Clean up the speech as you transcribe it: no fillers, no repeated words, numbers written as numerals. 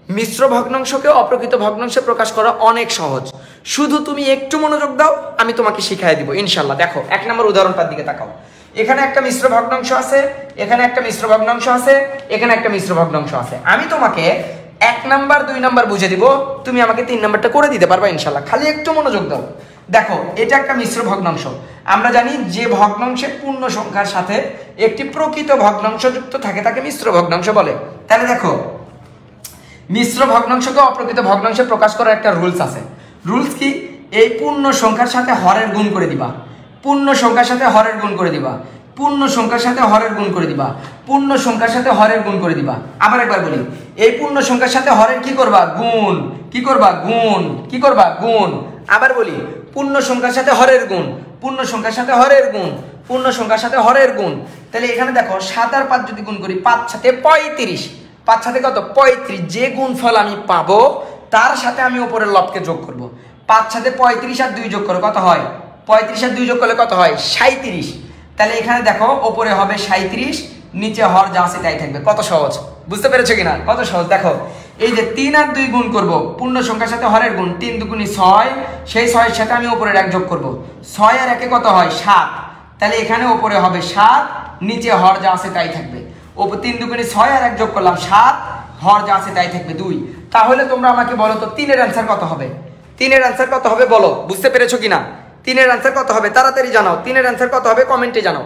মিশ্র ভগ্নাংশকে অপ্রকৃত ভগ্নাংশে প্রকাশ করা অনেক সহজ, শুধু তুমি একটু মনোযোগ দাও, আমি তোমাকে শিখাই দিব ইনশাল্লাহ। দেখো 1 নম্বর উদাহরণটার দিকে তাকাও। এখানে একটা মিশ্র ভগ্নাংশ আছে, এখানে একটা মিশ্র ভগ্নাংশ আছে, এখানে একটা মিশ্র ভগ্নাংশ আছে। আমি তোমাকে 1 নাম্বার 2 নাম্বার বুঝে দিব, তুমি আমাকে 3 নাম্বারটা করে দিতে পারবা ইনশাল্লাহ, খালি একটু মনোযোগ দাও। দেখো এটা একটা মিশ্র ভগ্নাংশ। আমরা জানি যে ভগ্নাংশের পূর্ণ সংখ্যার সাথে একটি প্রকৃত ভগ্নাংশ যুক্ত থাকে তাকে মিশ্র ভগ্নাংশ বলে। তাহলে দেখো মিশ্র ভগ্নাংশকে অপ্রকৃত ভগ্নাংশে প্রকাশ করার একটা রুলস আছে। রুলস কি? এই পূর্ণ সংখ্যার সাথে হরের গুণ করে দিবা, পূর্ণ সংখ্যার সাথে হরের গুণ করে দিবা, পূর্ণ সংখ্যার সাথে হরের গুণ করে দিবা, পূর্ণ সংখ্যার সাথে হরের গুণ করে দিবা। আবার একবার বলি, এই পূর্ণ সংখ্যার সাথে হরের কি করবা? গুণ। কি করবা? গুণ। কি করবা? গুণ। আবার বলি, পূর্ণ সংখ্যার সাথে হরের গুণ, পূর্ণ সংখ্যার সাথে হরের গুণ, পূর্ণ সংখ্যার সাথে হরের গুণ। তাহলে এখানে দেখো 7 আর 5 যদি গুণ করি, 5 সাথে 35, 5 সাথে কত? 35। যে গুণফল আমি পাবো তার সাথে আমি উপরের লবকে যোগ করব। 5 সাথে 35 আর 2 যোগ করো, কত হয়? 35 আর 2 যোগ করলে কত হয়? 37। তাহলে এখানে দেখো উপরে হবে 37, নিচে হর যা আছে তাই থাকবে। কত সহজ, বুঝতে পেরেছো কিনা? কত সহজ। দেখো এই যে 3 আর 2 গুণ করব, পূর্ণ সংখ্যার সাথে হরের গুণ, 3 দুগুণী 6, সেই 6 এর সাথে আমি উপরের 1 যোগ করব। 6 আর 1 কত হয়? 7। তাহলে এখানে উপরে হবে 7, নিচে হর যা আছে তাই থাকবে। 3 দুগুণী 6 আর 1 যোগ করলাম 7, হর যা আছে তাই থাকবে 2। তাহলে তোমরা আমাকে বলো তো 3 এর অ্যান্সার কত হবে? 3 এর অ্যান্সার কত হবে বলো, বুঝতে পেরেছো কিনা? 3 এর অ্যান্সার কত হবে? তাড়াতাড়ি জানাও। 3 এর অ্যান্সার কত হবে? কমেন্টে জানাও।